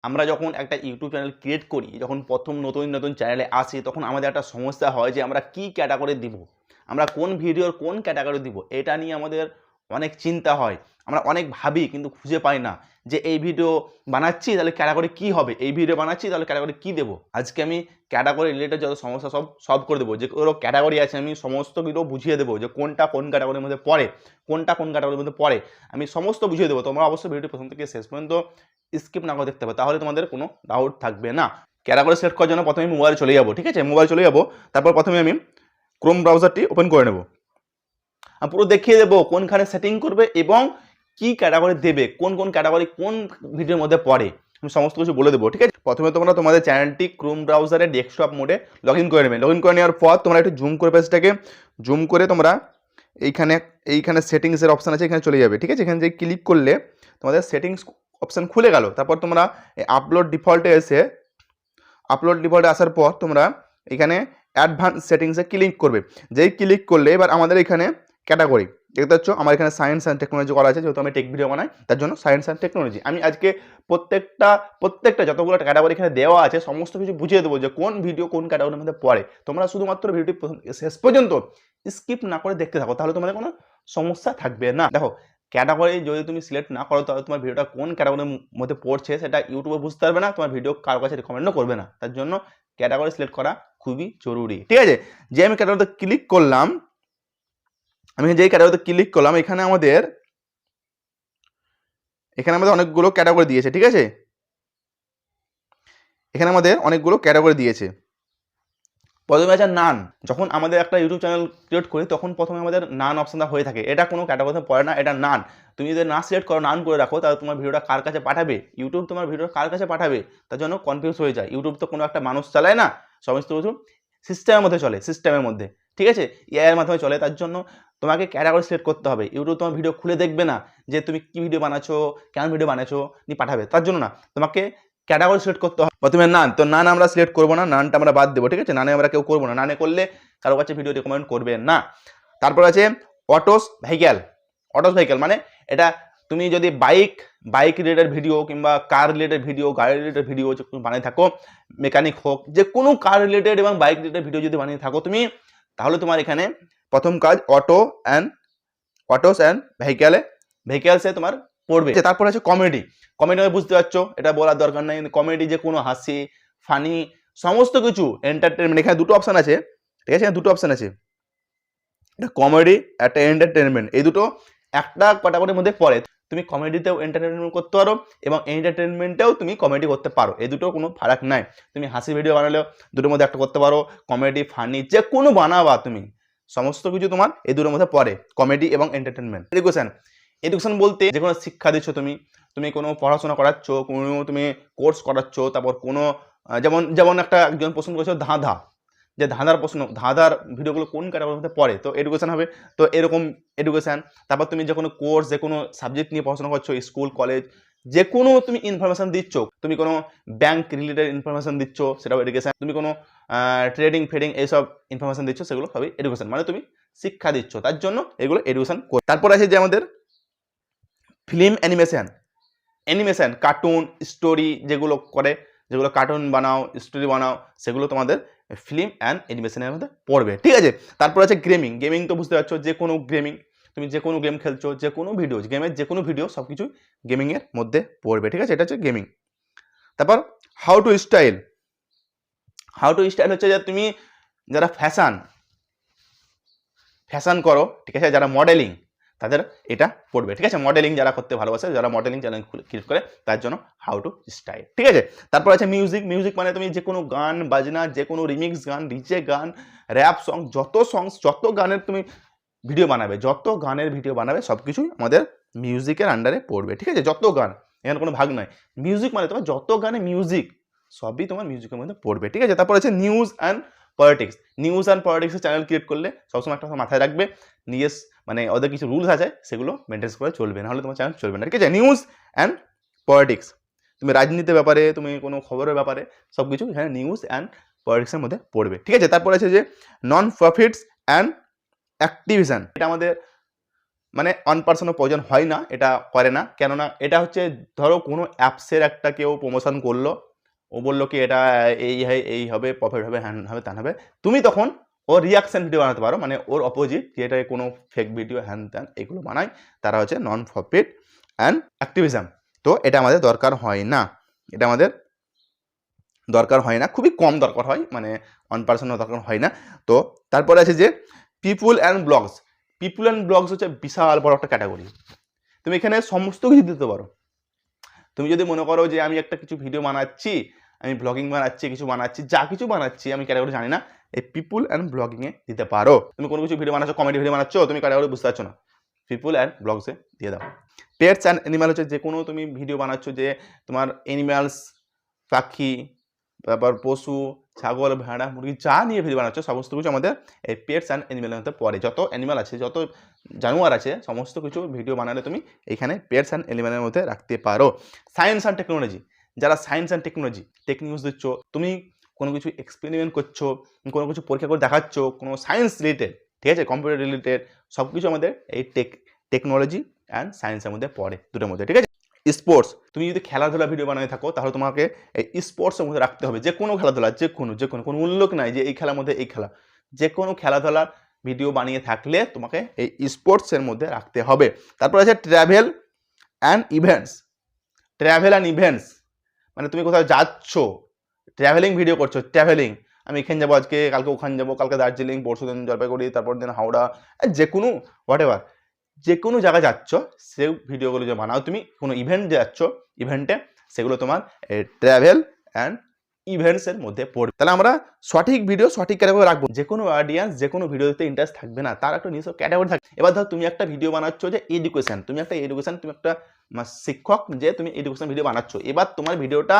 আমরা যখন একটা ইউটিউব চ্যানেল ক্রিয়েট করি, যখন প্রথম নতুন নতুন চ্যানেলে আসি, তখন আমাদের একটা সমস্যা হয় যে আমরা কি ক্যাটাগরি দিব, আমরা কোন ভিডিওর কোন ক্যাটাগরি দিব, এটা নিয়ে আমাদের অনেক চিন্তা হয়। আমরা অনেক ভাবি কিন্তু খুঁজে পাই না যে এই ভিডিও বানাচ্ছি তাহলে ক্যাটাগরি কি হবে, এই ভিডিও বানাচ্ছি তাহলে ক্যাটাগরি কি দেবো। আজকে আমি ক্যাটাগরি রিলেটেড যত সমস্যা সব সলভ করে দেবো। যে কোনো ক্যাটাগরি আছে আমি সমস্ত ভিডিও বুঝিয়ে দেবো যে কোনটা কোন ক্যাটাগরির মধ্যে পড়ে, কোনটা কোন ক্যাটাগরির মধ্যে পড়ে, আমি সমস্ত বুঝিয়ে দেবো। তোমরা অবশ্যই ভিডিওটি প্রথম থেকে শেষ পর্যন্ত স্কিপ না করে দেখতে হবে, তাহলে তোমাদের কোনো ডাউট থাকবে না। ক্যাটাগরি সিলেক্ট করার জন্য প্রথমে মোবাইল চলে যাবো, ঠিক আছে, মোবাইল চলে যাবো। তারপর প্রথমে আমি ক্রোম ব্রাউজারটি ওপেন করে নেব, পুরো দেখিয়ে দেবো কোনখানে সেটিং করবে এবং কি ক্যাটাগরি দেবে, কোন কোন ক্যাটাগরি কোন ভিডিওর মধ্যে পড়ে, আমি সমস্ত কিছু বলে দেবো, ঠিক আছে। প্রথমে তোমরা তোমাদের চ্যানেলটি ক্রোম ব্রাউজারে ডেস্কটপ মোডে লগ ইন করে নেবে। লগ ইন করে নেওয়ার পর তোমরা একটু জুম করে পেজটাকে জুম করে তোমরা এইখানে সেটিংসের অপশান আছে, এখানে চলে যাবে, ঠিক আছে। এখানে যে ক্লিক করলে তোমাদের সেটিংস অপশান খুলে গেল। তারপর তোমরা আপলোড ডিফল্টে এসে আসার পর তোমরা এখানে অ্যাডভান্স সেটিংসে ক্লিক করবে। যেই ক্লিক করলে এবার আমাদের এখানে ক্যাটাগরি দেখতে পাচ্ছ, আমার এখানে সায়েন্স অ্যান্ড টেকনোলজি করা আছে, যেহেতু আমি টেক ভিডিও বানাই তার জন্য সায়েন্স অ্যান্ড টেকনোলজি। আমি আজকে প্রত্যেকটা যতগুলো ক্যাটাগরি এখানে দেওয়া আছে সমস্ত কিছু বুঝিয়ে দেবো যে কোন ভিডিও কোন ক্যাটাগরির মধ্যে পড়ে। তোমরা শুধুমাত্র ভিডিওটি শেষ পর্যন্ত স্কিপ না করে দেখতে থাকো, তাহলে তোমাদের কোনো সমস্যা থাকবে না। দেখো, ক্যাটাগরি যদি তুমি সিলেক্ট না করো তাহলে তোমার ভিডিওটা কোন ক্যাটাগরির মধ্যে পড়ছে সেটা ইউটিউবে বুঝতে পারবে না, তোমার ভিডিও কারো কাছে রেকমেন্ডও করবে না। তার জন্য ক্যাটাগরি সিলেক্ট করা খুবই জরুরি, ঠিক আছে। যে আমি ক্যাটাগরিতে ক্লিক করলাম, এখানে আমাদের অনেকগুলো ক্যাটাগরি দিয়েছে, ঠিক আছে। এখানে আমাদের অনেকগুলো ক্যাটাগরি দিয়েছে। প্রথমে আছে নান। যখন আমাদের একটা ইউটিউব চ্যানেল ক্রিয়েট করি তখন প্রথমে আমাদের নান অপশনটা হয়ে থাকে, এটা কোনো ক্যাটাগরিতে পড়ে না, এটা নান। তুমি যদি না সিলেক্ট করো, নান করে রাখো, তাহলে তোমার ভিডিওটা কার কাছে পাঠাবে, ইউটিউব তোমার ভিডিওটা কার কাছে পাঠাবে তার জন্য কনফিউজ হয়ে যায়। ইউটিউব তো কোনো একটা মানুষ চালায় না, সমস্ত কিছু সিস্টেমের মধ্যে চলে, সিস্টেমের মধ্যে, ঠিক আছে, এআই এর মাধ্যমে চলে। তার জন্য তোমাকে ক্যাটাগরি সিলেক্ট করতে হবে। ইউটিউব তোমার ভিডিও খুলে দেখবে না যে তুমি কি ভিডিও বানাচ্ছো, কেমন ভিডিও বানাচ্ছো, নি পাঠাবে, তার জন্য না, তোমাকে ক্যাটাগরি সিলেক্ট করতে হবে। প্রথমে নান, তো নান আমরা সিলেক্ট করবো না, নানটা আমরা বাদ দেবো, ঠিক আছে। নানে আমরা কেউ করবো না, নানে করলে কারো কাছে ভিডিও রেকমেন্ড করবে না। তারপর আছে অটোস ভেহিক্যাল, মানে এটা তুমি যদি বাইক রিলেটেড ভিডিও কিংবা কার রিলেটেড ভিডিও, গাড়ি রিলেটেড ভিডিও বানিয়ে থাকো, মেকানিক হোক, যে কোনো কার রিলেটেড এবং বাইক রিলেটেড ভিডিও যদি বানিয়ে থাকো তুমি, তাহলে তোমার এখানে প্রথম কাজ অটোস অ্যান্ড ভেহিক্যালসে তোমার পড়বে। তারপর আছে কমেডি বুঝতে পারছো, এটা বলার দরকার নাই। কমেডি যে কোনো হাসি, ফানি, সমস্ত কিছু এন্টারটেনমেন্ট, এখানে দুটো অপশন আছে, ঠিক আছে, দুটো অপশন আছে, একটা কমেডি একটা এন্টারটেনমেন্ট, এই দুটো একটা ক্যাটাগরির মধ্যে পড়ে। তুমি কমেডিতেও এন্টারটেনমেন্ট করতে পারো এবং এন্টারটেনমেন্টেও তুমি কমেডি করতে পারো, এই দুটো কোনো ফারাক নাই। তুমি হাসি ভিডিও বানালেও দুটোর মধ্যে একটা করতে পারো, কমেডি ফানি যে কোনো বানাবা তুমি, সমস্ত কিছু তোমার এই দুটোর মধ্যে পড়ে, কমেডি এবং এন্টারটেনমেন্ট। এডুকেশন বলতে যে কোনো শিক্ষা দিচ্ছ, তুমি কোনো পড়াশোনা করাচ্ছ, কোনো তুমি কোর্স করাচ্ছ, তারপর কোনো যেমন একজন প্রশ্ন করেছিল ধাঁধার ভিডিওগুলো কোন ক্যাটাগরির মধ্যে পড়ে, তো এডুকেশন হবে, তো এরকম এডুকেশন। তারপর তুমি যে কোনো কোর্স, যে কোনো সাবজেক্ট নিয়ে পড়াশোনা করছো, স্কুল কলেজ যে কোনো তুমি ইনফরমেশন দিচ্ছ, তুমি কোনো ব্যাংক রিলেটেড ইনফরমেশন দিচ্ছ, সেটাও এডুকেশন। তুমি কোনো ট্রেডিং ফেডিং এইসব ইনফরমেশন দিচ্ছ, সেগুলো সবই এডুকেশন, মানে তুমি শিক্ষা দিচ্ছ, তার জন্য এগুলো এডুকেশন। তারপর আছে যে আমাদের ফিল্ম অ্যানিমেশন, কার্টুন স্টোরি যেগুলো কার্টুন বানাও, স্টোরি বানাও, সেগুলো তোমাদের ফিল্ম অ্যান্ড অ্যানিমেশনের মধ্যে পড়বে, ঠিক আছে। তারপর আছে গেমিং তো বুঝতে পারছো, যে কোনো গেমিং, তুমি যে কোনো গেম খেলছো, যে কোনো ভিডিও, গেমের যে কোনো ভিডিও সব কিছু গেমিংয়ের মধ্যে পড়বে, ঠিক আছে, এটা হচ্ছে গেমিং। তারপর হাউ টু স্টাইল হচ্ছে যে তুমি যারা ফ্যাশন করো, ঠিক আছে, যারা মডেলিং, তাদের এটা পড়বে, ঠিক আছে। মডেলিং যারা করতে ভালোবাসে, যারা মডেলিং চ্যানেল ক্রিয়েট করে, তার জন্য হাউ টু স্টাইল, ঠিক আছে। তারপর আছে মিউজিক মানে তুমি যে কোনো গান বাজনা, যে কোনো রিমিক্স গান, ডিজে গান, র্যাপ সং, যত গানের তুমি ভিডিও বানাবে, সব কিছুই আমাদের মিউজিকের আন্ডারে পড়বে, ঠিক আছে। যত গান, এখানে কোনো ভাগ নয়। মিউজিক মানে তোমার যত গানে মিউজিক, সবই তোমার মিউজিকের মধ্যে পড়বে, ঠিক আছে। তারপর আছে নিউজ অ্যান্ড পলিটিক্সের চ্যানেল ক্রিয়েট করলে সবসময় একটা মাথায় রাখবে, মানে ওদের কিছু রুলস আছে, সেগুলো মেনটেন করে চলবে, নাহলে তোমার চ্যানেল চলবে না, ঠিক আছে। নিউজ অ্যান্ড পলিটিক্স, তুমি রাজনীতির ব্যাপারে, তুমি কোনো খবরের ব্যাপারে, সব কিছু এখানে নিউজ অ্যান্ড পলিটিক্সের মধ্যে পড়বে, ঠিক আছে। তারপর আছে যে নন প্রফিটস অ্যান্ড অ্যাক্টিভিশন, এটা আমাদের মানে অন পার্সনও প্রয়োজন হয় না, এটা করে না। কেননা এটা হচ্ছে ধরো কোনো অ্যাপসের একটা কেউ প্রমোশন করলো, ও বললো কি এটা এই হবে, প্রফিট হবে, হ্যান হবে, ত্যান হবে, তুমি তখন ওর রিয়াকশন ভিডিও বানাতে পারো, মানে ওর অপোজিট, যেটা কোনো ফেক ভিডিও হ্যান ত্যান এগুলো বানায়, তারা হচ্ছে নন প্রফিট অ্যান্ড অ্যাক্টিভিজম। তো এটা আমাদের দরকার হয় না, এটা আমাদের দরকার হয় না, খুবই কম দরকার হয়, মানে অন পার্সনও দরকার হয় না। তো তারপরে আছে যে people and blogs. People and blogs হচ্ছে বিশাল বড় একটা ক্যাটাগরি। তুমি এখানে সমস্ত কিছু দিতে পারো। তুমি যদি মনে করো যে আমি একটা কিছু ভিডিও বানাচ্ছি, আমি ব্লগিং বানাচ্ছি, কিছু বানাচ্ছি, যা কিছু বানাচ্ছি আমি ক্যাটাগরি জানি না, এই পিপুল অ্যান্ড ব্লগিংয়ে দিতে পারো। তুমি কোনো কিছু ভিডিও বানাচ্ছো, কমেডি ভিডিও বানাচ্ছো, তুমি ক্যাটাগরি বুঝতে পারছো না, পিপুল অ্যান্ড ব্লগসে দিয়ে দাও। পেটস অ্যান্ড অ্যানিমাল হচ্ছে যে কোনো তুমি ভিডিও বানাচ্ছো যে তোমার অ্যানিমালস, পাখি, তারপর পশু, ছাগল, ভেড়া, মুরগি যা নিয়ে ভিডিও বানাচ্ছো সমস্ত কিছু আমাদের এই পেটস অ্যান্ড অ্যানিমালের মধ্যে পড়ে। যত অ্যানিমাল আছে, যত জানোয়ার আছে, সমস্ত কিছু ভিডিও বানালে তুমি এখানে পেটস অ্যান্ড অ্যানিমালের মধ্যে রাখতে পারো। সায়েন্স অ্যান্ড টেকনোলজি, যারা সায়েন্স অ্যান্ড টেকনোলজি নিউজ দিচ্ছ, তুমি কোনো কিছু এক্সপেরিমেন্ট করছো, কোনো কিছু পরীক্ষা করে দেখাচ্ছ, কোনো সায়েন্স রিলেটেড, ঠিক আছে, কম্পিউটার রিলেটেড, সব কিছু আমাদের এই টেকনোলজি অ্যান্ড সায়েন্সের মধ্যে পড়ে, দুটোর মধ্যে, ঠিক আছে। স্পোর্টস, তুমি যদি খেলাধুলা ভিডিও বানিয়ে থাকো তাহলে তোমাকে এই স্পোর্টসের মধ্যে রাখতে হবে, যে কোনো খেলাধুলা, যে কোনো উল্লেখ নাই যে এই খেলার মধ্যে এই খেলা, যে কোনো খেলাধুলার ভিডিও বানিয়ে থাকলে তোমাকে এই স্পোর্টসের মধ্যে রাখতে হবে। তারপর আছে travel and events. Travel and events মানে তুমি কোথাও যাচ্ছ, ট্রাভেলিং ভিডিও করছো, ট্রাভেলিং, আমি এখানে যাবো, আজকে কালকে ওখানে যাবো, কালকে দার্জিলিং, পরশুদিন জলপাইগুড়ি, তারপর দিন হাওড়া, যে কোনো হোয়াট এভার, যে কোনো জায়গায় যাচ্ছ সেই ভিডিওগুলো যে বানাও, তুমি কোনো ইভেন্ট যাচ্ছ, ইভেন্টে, সেগুলো তোমার ট্রাভেল অ্যান্ড ইভেন্টসের মধ্যে পড়বে। তাহলে আমরা সঠিক ভিডিও সঠিক ক্যাটাগরি রাখবো। যে কোনো অডিয়েন্স যে কোনো ভিডিওতে ইন্টারেস্ট থাকবে না, তার একটা নিজস্ব ক্যাটাগরি থাকবে। এবার ধর তুমি একটা ভিডিও বানাচ্ছ যে এডুকেশন, তুমি একটা শিক্ষক, যে তুমি এডুকেশন ভিডিও বানাচ্ছ, এবার তোমার ভিডিওটা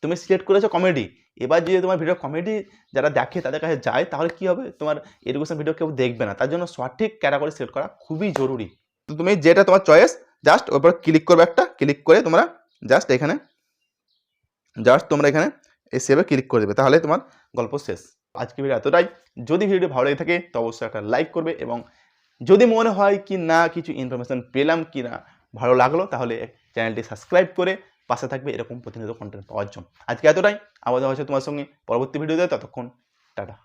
তুমি সিলেক্ট করেছো কমেডি, এবার যদি তোমার ভিডিও কমেডি যারা দেখে তাদের কাছে যায়, তাহলে কি হবে, তোমার এডুকেশন ভিডিও কেউ দেখবে না। তার জন্য সঠিক ক্যাটাগরি সিলেক্ট করা খুবই জরুরি। তো তুমি যেটা তোমার চয়েস, জাস্ট ওপর ক্লিক করবে, একটা ক্লিক করে তোমরা জাস্ট এখানে এই সেভে ক্লিক করে দেবে, তাহলে তোমার গল্প শেষ। আজকে ভিডিও এতটাই। যদি ভিডিওটি ভালো লেগে থাকে তো অবশ্যই একটা লাইক করবে, এবং যদি মনে হয় কি না কিছু ইনফরমেশন পেলাম কি না, ভালো লাগলো, তাহলে চ্যানেলটি সাবস্ক্রাইব করে পাশে থাকবে এরকম প্রতিনিয়ত কন্টেন্ট পাওয়ার জন্য। আজকে এতটাই, আবার দেখা হচ্ছে তোমার সঙ্গে পরবর্তী ভিডিওতে, ততক্ষণ টাটা।